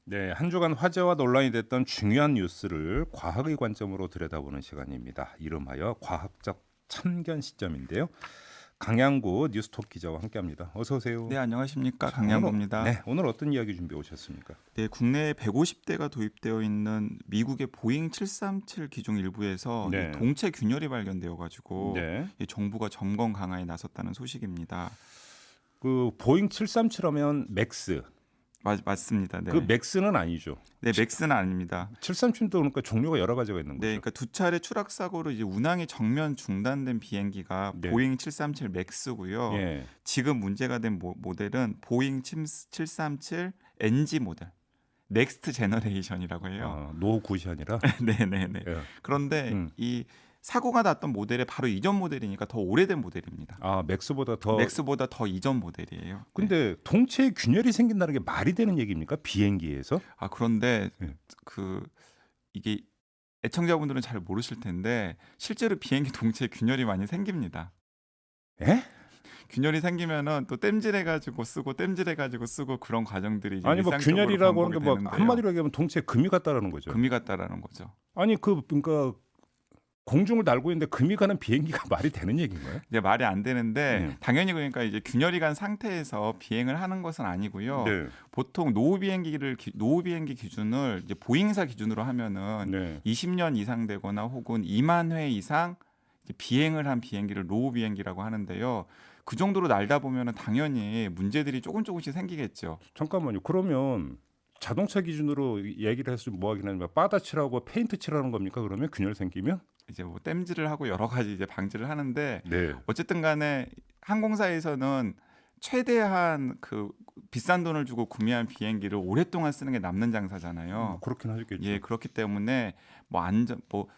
네, 한 주간 화제와 논란이 됐던 중요한 뉴스를 과학의 관점으로 들여다보는 시간입니다. 이름하여 과학적 참견 시점인데요. 강양구 뉴스톱 기자와 함께합니다. 어서 오세요. 네, 안녕하십니까. 자, 오늘 강양구입니다. 오늘 어떤 이야기 준비해 오셨습니까? 네, 국내에 150대가 도입되어 있는 미국의 보잉 737 기종 일부에서 네. 이 동체 균열이 발견되어 가지고 네, 이 정부가 점검 강화에 나섰다는 소식입니다. 그 보잉 737하면 맥스, 맞습니다. 네. 그 맥스는 아니죠. 네, 맥스는 아닙니다. 737도 그러니까 종류가 여러 가지가 있는 네, 거죠. 그러니까 두 차례 추락 사고로 이제 운항이 정면 중단된 비행기가 네. 보잉 737 맥스고요. 예, 지금 문제가 된 모델은 보잉 737 NG 모델. 넥스트 제너레이션이라고 해요. 노굿이 아니라. 네네네. 예. 그런데 이 사고가 났던 모델의 바로 이전 모델이니까 더 오래된 모델입니다. 맥스보다 더. 맥스보다 더 이전 모델이에요. 네. 근데 동체에 균열이 생긴다는 게 말이 되는 얘기입니까? 비행기에서? 그런데 네. 이게 애청자분들은 잘 모르실 텐데 실제로 비행기 동체에 균열이 많이 생깁니다. 예? 균열이 생기면은 또 땜질해가지고 쓰고 그런 과정들이 이제 아니 뭐 일상적으로 균열이라고 하는 반복이 게 뭐 되는데요. 한마디로 얘기하면 동체에 금이 갔다라는 거죠. 금이 갔다라는 거죠. 아니 그러니까 공중을 날고 있는데 금이 가는 비행기가 말이 되는 얘기인가요? 이제 말이 안 되는데 네. 당연히 그러니까 이제 균열이 간 상태에서 비행을 하는 것은 아니고요. 네. 보통 노후 비행기 기준을 이제 보잉사 기준으로 하면은 네. 20년 이상 되거나 혹은 2만 회 이상 이제 비행을 한 비행기를 노후 비행기라고 하는데요. 그 정도로 날다 보면은 당연히 문제들이 조금씩 생기겠죠. 잠깐만요. 그러면 자동차 기준으로 얘기를 해서 뭐 하긴 하면 바다 칠하고 페인트 칠하는 겁니까? 그러면 균열 생기면? 이제 뭐 땜질을 하고 여러 가지 이제 방지를 하는데 네. 어쨌든 간에 항공사에서는 최대한 그 비싼 돈을 주고 구매한 비행기를 오랫동안 쓰는 게 남는 장사잖아요. 그렇긴 하겠죠. 예, 그렇기 때문에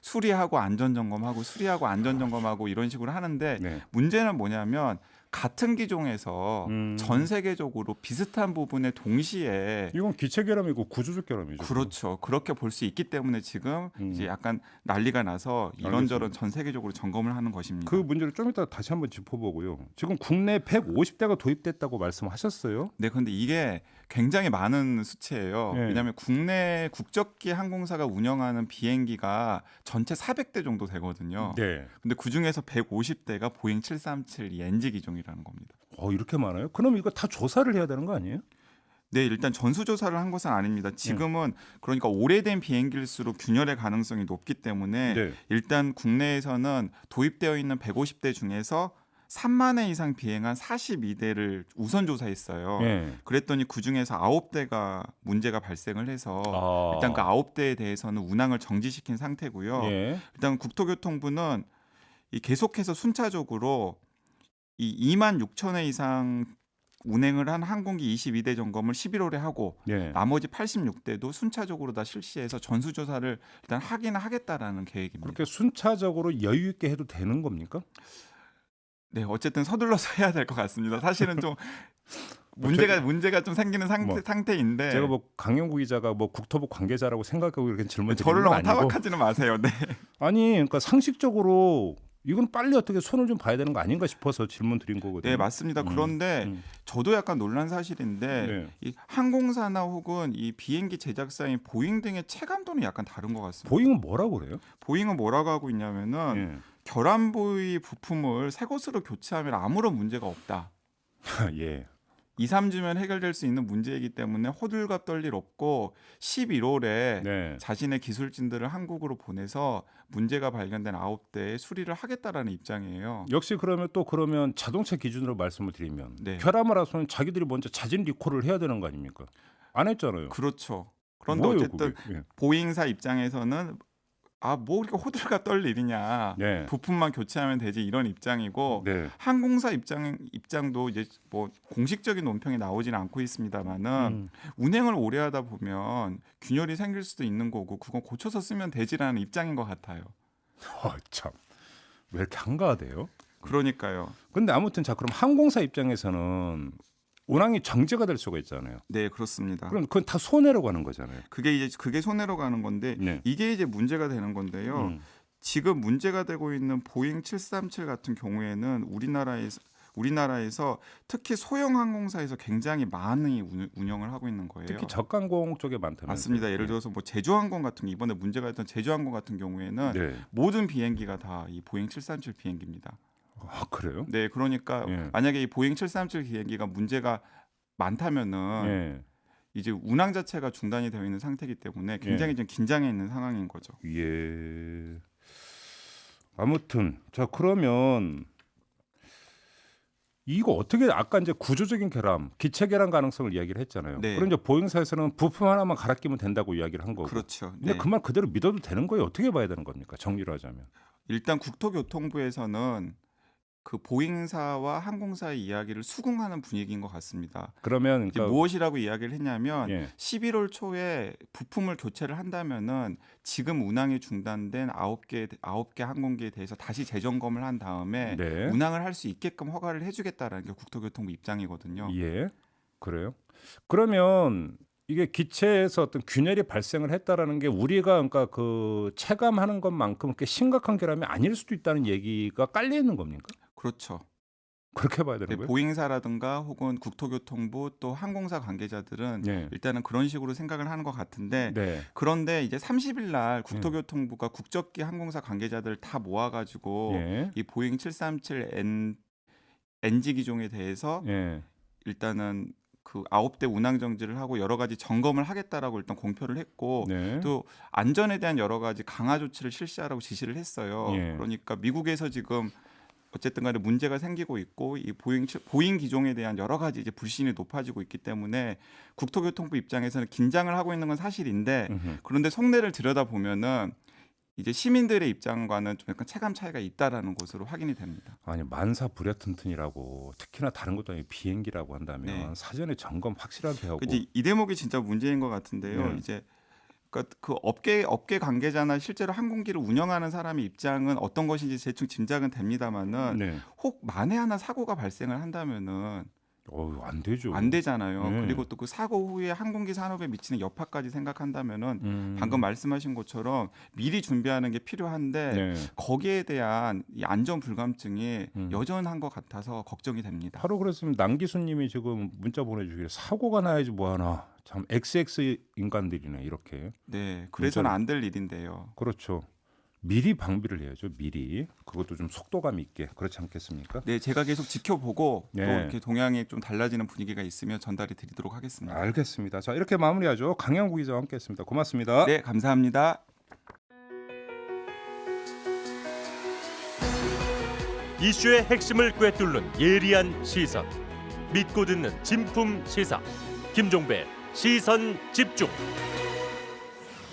수리하고 안전 점검하고 이런 식으로 하는데 네. 문제는 뭐냐면 같은 기종에서 음. 전 세계적으로 비슷한 부분에 동시에 이건 기체 결함이고 구조적 결함이죠. 그렇죠. 그렇게 볼 수 있기 때문에 지금 이제 약간 난리가 나서 이런저런 알겠습니다. 전 세계적으로 점검을 하는 것입니다. 그 문제를 좀 이따 다시 한번 짚어보고요. 지금 국내 150대가 도입됐다고 말씀하셨어요. 네, 근데 이게 굉장히 많은 수치예요. 네. 왜냐하면 국내 국적기 항공사가 운영하는 비행기가 전체 400대 정도 되거든요. 네. 근데 그 중에서 150대가 보잉 737 이 NG 기종이라는 겁니다. 이렇게 많아요? 그럼 이거 다 조사를 해야 되는 거 아니에요? 네, 일단 전수조사를 한 것은 아닙니다. 지금은 그러니까 오래된 비행기일수록 균열의 가능성이 높기 때문에 네. 일단 국내에서는 도입되어 있는 150대 중에서 3만 회 이상 비행한 42대를 우선 조사했어요. 네. 그랬더니 그 중에서 9대가 문제가 발생을 해서 일단 그 9대에 대해서는 운항을 정지시킨 상태고요. 예. 일단 국토교통부는 이 계속해서 순차적으로 이 2만 6천 회 이상 운행을 한 항공기 22대 점검을 11월에 하고 예. 나머지 86대도 순차적으로 다 실시해서 전수조사를 일단 하기는 하겠다라는 계획입니다. 그렇게 순차적으로 여유 있게 해도 되는 겁니까? 네, 어쨌든 서둘러서 해야 될 것 같습니다. 사실은 좀 문제가 좀 생기는 상태인데 제가 뭐 강영구 기자가 뭐 국토부 관계자라고 생각하고 이렇게 질문 드리는 저를 건 너무 아니고 타박하지는 마세요. 네. 아니 그러니까 상식적으로 이건 빨리 어떻게 손을 좀 봐야 되는 거 아닌가 싶어서 질문 드린 거거든요. 네, 맞습니다. 그런데 저도 약간 놀란 사실인데 네. 이 항공사나 혹은 이 비행기 제작사인 보잉 등의 체감도는 약간 다른 것 같습니다. 보잉은 뭐라고 그래요? 보잉은 뭐라고 하고 있냐면은 결함 부위 부품을 새 것으로 교체하면 아무런 문제가 없다. 예. 2, 3주면 해결될 수 있는 문제이기 때문에 호들갑 떨 일 없고 11월에 네. 자신의 기술진들을 한국으로 보내서 문제가 발견된 9대의 수리를 하겠다라는 입장이에요. 역시 그러면 자동차 기준으로 말씀을 드리면 네. 결함을 해서는 자기들이 먼저 자진 리콜을 해야 되는 거 아닙니까? 안 했잖아요. 그렇죠. 그런데 뭐예요, 어쨌든 그게? 예. 보잉사 입장에서는 뭐 이렇게 호들갑 떨 일이냐. 네. 부품만 교체하면 되지 이런 입장이고 네. 항공사 입장도 이제 뭐 공식적인 논평이 나오지는 않고 있습니다만은 운행을 오래 하다 보면 균열이 생길 수도 있는 거고 그건 고쳐서 쓰면 되지라는 입장인 것 같아요. 참. 왜 이렇게 한가하대요? 그러니까요. 근데 아무튼 자 그럼 항공사 입장에서는 운항이 정지가 될 수가 있잖아요. 네, 그렇습니다. 그럼 그건 다 손해로 가는 거잖아요. 그게 손해로 가는 건데 네. 이게 이제 문제가 되는 건데요. 지금 문제가 되고 있는 보잉 737 같은 경우에는 우리나라에서 특히 소형 항공사에서 굉장히 많이 운영을 하고 있는 거예요. 특히 저가항공 쪽에 많다면서요. 맞습니다. 예를 들어서 뭐 제주항공 같은 이번에 문제가 됐던 제주항공 같은 경우에는 네. 모든 비행기가 다 이 보잉 737 비행기입니다. 아, 그래요? 네, 그러니까 예. 만약에 이 보잉 737 비행기가 문제가 많다면은 예. 이제 운항 자체가 중단이 되어 있는 상태이기 때문에 굉장히 좀 긴장해 있는 상황인 거죠. 예. 아무튼 자 그러면 이거 어떻게 아까 이제 구조적인 결함, 기체 결함 가능성을 이야기를 했잖아요. 네. 그럼 이제 보잉사에서는 부품 하나만 갈아 끼면 된다고 이야기를 한 거고. 그렇죠. 근데 네. 그 말 그대로 믿어도 되는 거예요? 어떻게 봐야 되는 겁니까? 정리를 하자면. 일단 국토교통부에서는 그 보잉사와 항공사의 이야기를 수긍하는 분위기인 것 같습니다. 그러면 이제 무엇이라고 이야기를 했냐면 예. 11월 초에 부품을 교체를 한다면은 지금 운항이 중단된 9개 항공기에 대해서 다시 재점검을 한 다음에 네. 운항을 할 수 있게끔 허가를 해주겠다라는 게 국토교통부 입장이거든요. 예. 그래요? 그러면 이게 기체에서 어떤 균열이 발생을 했다라는 게 우리가 그러니까 그 체감하는 것만큼 그렇게 심각한 결함이 아닐 수도 있다는 얘기가 깔려 있는 겁니까? 그렇죠. 그렇게 봐야 되는 네, 거예요? 보잉사라든가 혹은 국토교통부 또 항공사 관계자들은 네. 일단은 그런 식으로 생각을 하는 것 같은데 네. 그런데 이제 30일 날 국토교통부가 국적기 항공사 관계자들 다 모아가지고 예. 이 보잉 737 NG 기종에 대해서 예. 일단은 그 9대 운항 정지를 하고 여러 가지 점검을 하겠다라고 일단 공표를 했고 네. 또 안전에 대한 여러 가지 강화 조치를 실시하라고 지시를 했어요. 예. 그러니까 미국에서 지금 어쨌든 간에 문제가 생기고 있고 이 보잉 기종에 대한 여러 가지 이제 불신이 높아지고 있기 때문에 국토교통부 입장에서는 긴장을 하고 있는 건 사실인데 음흠. 그런데 속내를 들여다보면은 이제 시민들의 입장과는 좀 약간 체감 차이가 있다라는 것으로 확인이 됩니다. 아니 만사 불여튼튼이라고 특히나 다른 것도 아니고 비행기라고 한다면 네. 사전에 점검 확실하게 하고 이제 이 대목이 진짜 문제인 것 같은데요. 네. 이제 그러니까 그 업계 관계자나 실제로 항공기를 운영하는 사람의 입장은 어떤 것인지 대충 짐작은 됩니다만은 네. 혹 만에 하나 사고가 발생을 한다면은 안 되죠. 안 되잖아요. 네. 그리고 또 그 사고 후에 항공기 산업에 미치는 여파까지 생각한다면은 방금 음. 말씀하신 것처럼 미리 준비하는 게 필요한데 네. 거기에 대한 이 안전 불감증이 음. 여전한 것 같아서 걱정이 됩니다. 바로 그랬으면 남기수님이 지금 문자 보내주기를 사고가 나야지 뭐하나 참 XX 인간들이네 이렇게. 네, 그래서는 안 될 일인데요. 그렇죠. 미리 방비를 해야죠. 미리 그것도 좀 속도감 있게 그렇지 않겠습니까? 네, 제가 계속 지켜보고 네. 또 이렇게 동향이 좀 달라지는 분위기가 있으면 전달해 드리도록 하겠습니다. 알겠습니다. 자 이렇게 마무리하죠. 강양구 기자와 함께했습니다. 고맙습니다. 네, 감사합니다. 이슈의 핵심을 꿰뚫는 예리한 시선, 믿고 듣는 진품 시사 김종배 시선 집중.